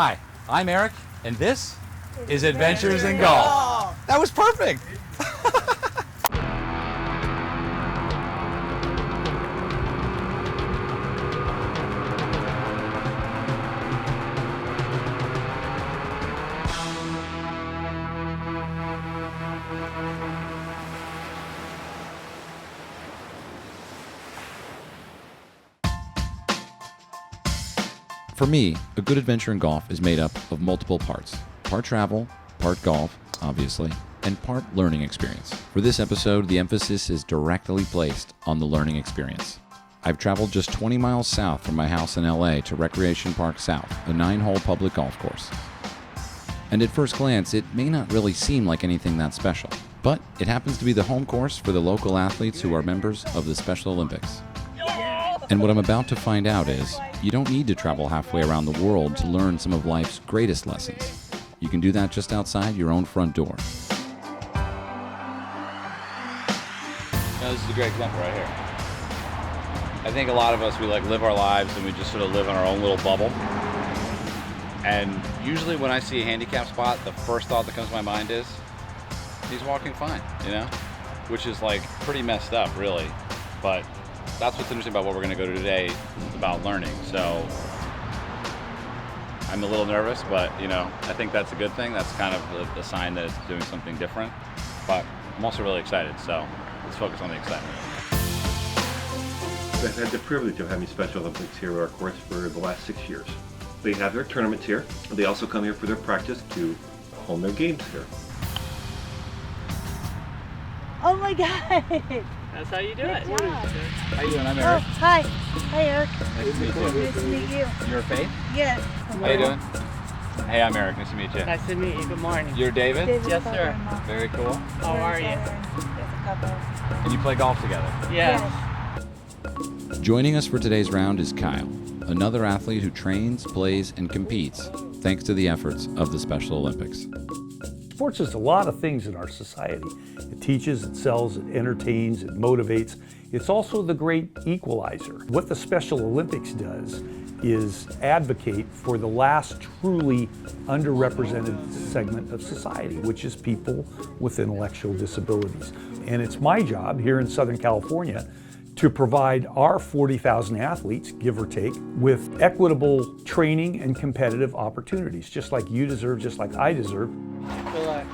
Hi, I'm Eric, and this is Adventures in Golf. That was perfect. For me, a good adventure in golf is made up of multiple parts. Part travel, part golf, obviously, and part learning experience. For this episode, the emphasis is directly placed on the learning experience. I've traveled just 20 miles south from my house in LA to Recreation Park South, a 9-hole public golf course. And at first glance, it may not really seem like anything that special, but it happens to be the home course for the local athletes who are members of the Special Olympics. And what I'm about to find out is, you don't need to travel halfway around the world to learn some of life's greatest lessons. You can do that just outside your own front door. This is a great example right here. I think a lot of us, we live our lives and we just sort of live in our own little bubble. And usually when I see a handicap spot, the first thought that comes to my mind is, he's walking fine, Which is pretty messed up, really. But that's what's interesting about what we're going to go to today. It's about learning. So I'm a little nervous, but I think that's a good thing. That's kind of the sign that it's doing something different. But I'm also really excited. So let's focus on the excitement. I've had the privilege of having Special Olympics here at our course for the last 6 years. They have their tournaments here. They also come here for their practice to hone their games here. Oh my God! That's how you do it. How you doing? I'm Eric. Oh, hi. Hi, Eric. Nice to meet you. Nice to meet you. You're Faith? Yes. How you doing? Hey, I'm Eric. Nice to meet you. Nice to meet you. Good morning. You're David? David's Yes, sir. father-in-law. Very cool. How are you? There's a couple. And you play golf together? Yes. Joining us for today's round is Kyle, another athlete who trains, plays, and competes thanks to the efforts of the Special Olympics. Sports is a lot of things in our society. It teaches, it sells, it entertains, it motivates. It's also the great equalizer. What the Special Olympics does is advocate for the last truly underrepresented segment of society, which is people with intellectual disabilities. And it's my job here in Southern California to provide our 40,000 athletes, give or take, with equitable training and competitive opportunities, just like you deserve, just like I deserve. Good luck.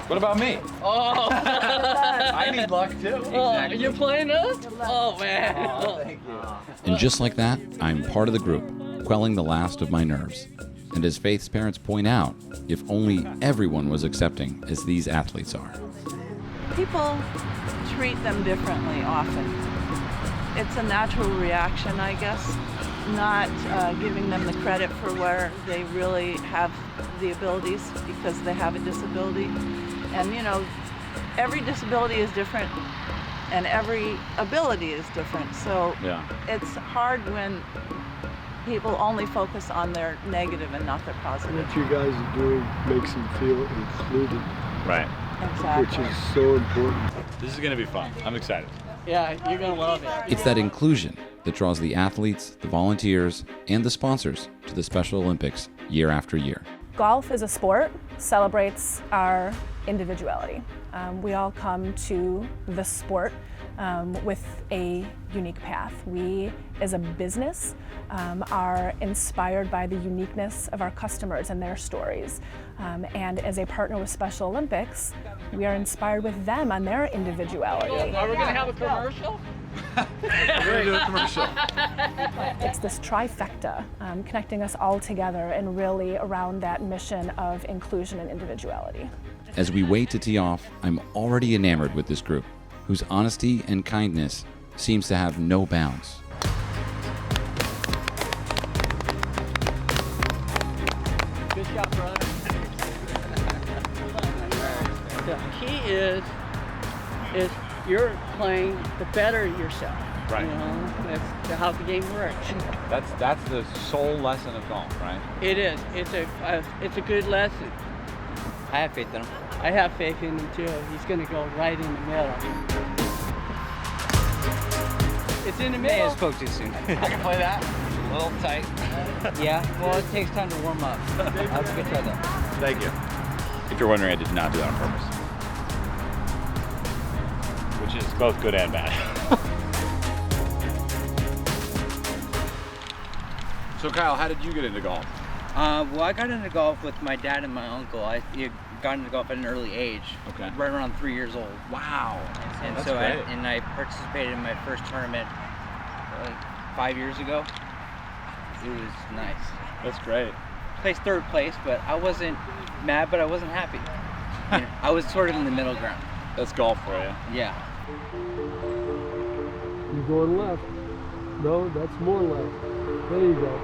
What about me? Oh! I need luck too. Oh, you're playing us? Oh, man. Oh, thank you. And just like that, I'm part of the group, quelling the last of my nerves. And as Faith's parents point out, if only everyone was accepting as these athletes are. People treat them differently often. It's a natural reaction, I guess, not giving them the credit for where they really have the abilities because they have a disability. And every disability is different and every ability is different. So It's hard when people only focus on their negative and not their positive. What you guys are doing makes them feel included. Right. Exactly. Which is so important. This is going to be fun. I'm excited. Yeah, you're going to love it. It's that inclusion that draws the athletes, the volunteers, and the sponsors to the Special Olympics year after year. Golf as a sport celebrates our individuality. We all come to the sport with a unique path. We, as a business, are inspired by the uniqueness of our customers and their stories. And as a partner with Special Olympics, we are inspired with them on their individuality. Are we going to have a commercial? We're going to do a commercial. It's this trifecta, connecting us all together and really around that mission of inclusion and individuality. As we wait to tee off, I'm already enamored with this group, whose honesty and kindness seems to have no bounds. Good shot, brother. The key is you're playing to better yourself. Right. That's how the game works. That's the sole lesson of golf, right? It is. It's a good lesson. I have faith in him. I have faith in him too. He's going to go right in the middle. It's in the May middle. have spoke too soon. I can play that. A little tight. Yeah, well, it takes time to warm up. That's a good try though. Thank you. If you're wondering, I did not do that on purpose. Which is both good and bad. So Kyle, how did you get into golf? Well, I got into golf with my dad and my uncle. I got into golf at an early age. Okay. Right around 3 years old. Wow. And That's so great. I participated in my first tournament like 5 years ago. It was nice. That's great. Placed third place, but I wasn't mad, but I wasn't happy. You know, I was sort of in the middle ground. That's golf for you. Yeah. You're going left. No, that's more left. There you go.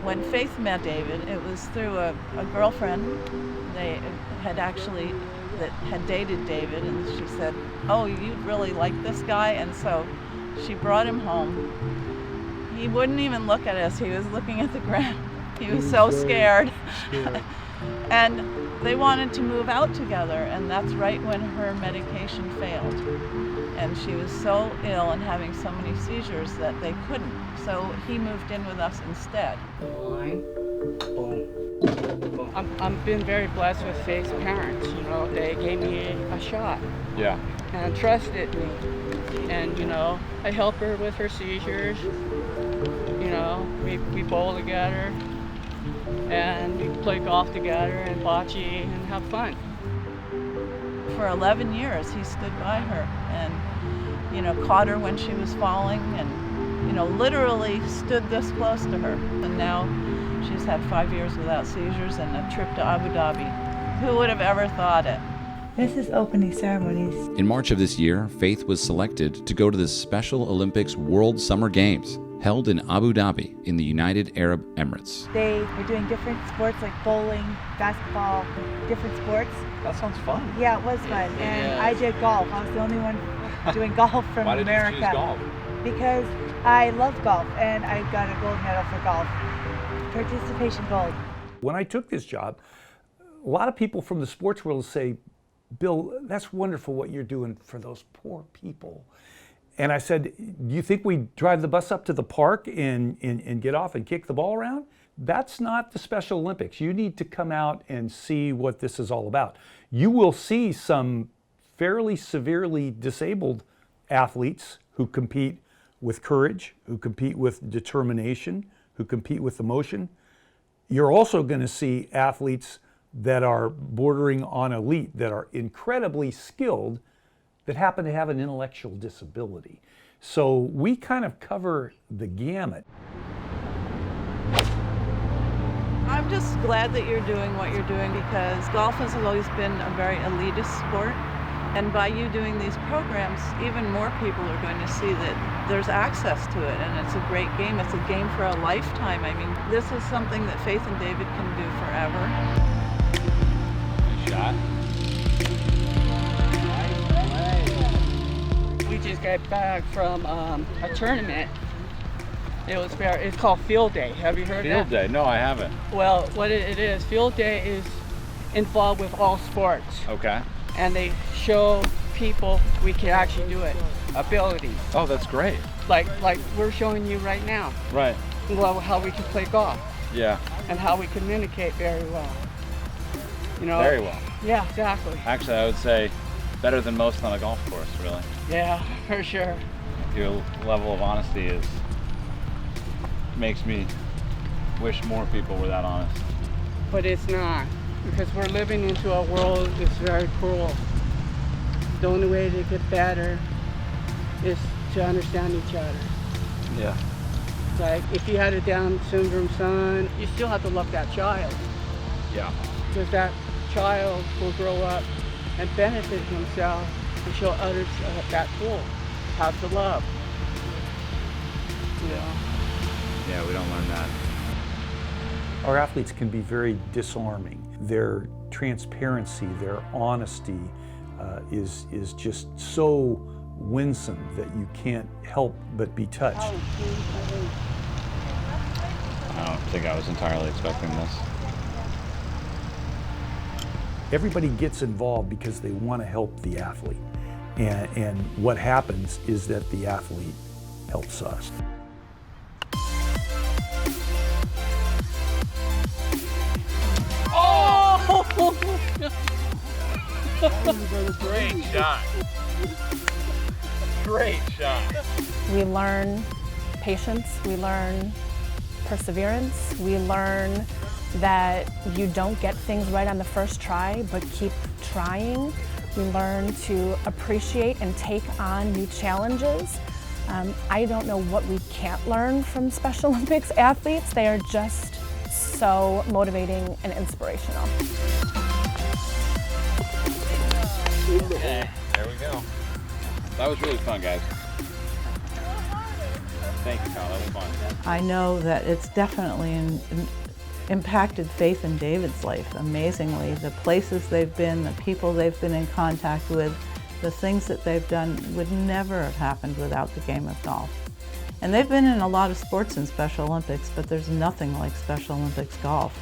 When Faith met David, it was through a girlfriend they had actually that had dated David, and she said, "Oh, you'd really like this guy," and so she brought him home. He wouldn't even look at us. He was looking at the ground. He was so scared. And they wanted to move out together, and that's right when her medication failed. And she was so ill and having so many seizures that they couldn't. So he moved in with us instead. I've been very blessed with Faith's parents. You know, they gave me a shot Yeah. and trusted me. And, you know, I help her with her seizures. You know, we bowl together and we play golf together and bocce and have fun. For 11 years, he stood by her and, you know, caught her when she was falling and, you know, literally stood this close to her. And now she's had 5 years without seizures and a trip to Abu Dhabi. Who would have ever thought it? This is opening ceremonies. In March of this year, Faith was selected to go to the Special Olympics World Summer Games, held in Abu Dhabi in the United Arab Emirates. They were doing different sports like bowling, basketball, different sports. That sounds fun. Yeah, it was fun. And I did golf. I was the only one doing golf from Why did America. you choose golf? Because I love golf and I got a gold medal for golf. Participation gold. When I took this job, a lot of people from the sports world say, "Bill, that's wonderful what you're doing for those poor people." And I said, "Do you think we drive the bus up to the park and get off and kick the ball around? That's not the Special Olympics. You need to come out and see what this is all about. You will see some fairly severely disabled athletes who compete with courage, who compete with determination, who compete with emotion. You're also going to see athletes that are bordering on elite, that are incredibly skilled, that happen to have an intellectual disability." So we kind of cover the gamut. I'm just glad that you're doing what you're doing because golf has always been a very elitist sport. And by you doing these programs, even more people are going to see that there's access to it and it's a great game. It's a game for a lifetime. I mean, this is something that Faith and David can do forever. Nice shot. We just got back from a tournament. It's called Field Day. Have you heard of Field that? day? No, I haven't. Well, what it is, Field Day is involved with all sports. Okay. And they show people we can actually do it, abilities. Oh, that's great. Like we're showing you right now. Right. Well, how we can play golf Yeah. and how we communicate very well. You know. Very well. Yeah, exactly. Actually, I would say better than most on a golf course, really. Yeah, for sure. Your level of honesty makes me wish more people were that honest. But it's not, because we're living into a world that's very cruel. The only way to get better is to understand each other. Yeah. Like, if you had a Down syndrome son, you still have to love that child, Yeah. because that child will grow up and benefit himself and show others that tool, how to love. You know? Yeah, we don't learn that. Our athletes can be very disarming. Their transparency, their honesty is just so winsome that you can't help but be touched. I don't think I was entirely expecting this. Everybody gets involved because they want to help the athlete. And what happens is that the athlete helps us. Great shot. Great shot. We learn patience, we learn perseverance, we learn that you don't get things right on the first try, but keep trying. We learn to appreciate and take on new challenges. I don't know what we can't learn from Special Olympics athletes. They are just so motivating and inspirational. Okay, there we go. That was really fun, guys. Thank you, Kyle. That was fun. I know that it's definitely impacted faith in David's life amazingly. The places they've been, the people they've been in contact with, the things that they've done would never have happened without the game of golf. And they've been in a lot of sports in Special Olympics, but there's nothing like Special Olympics golf.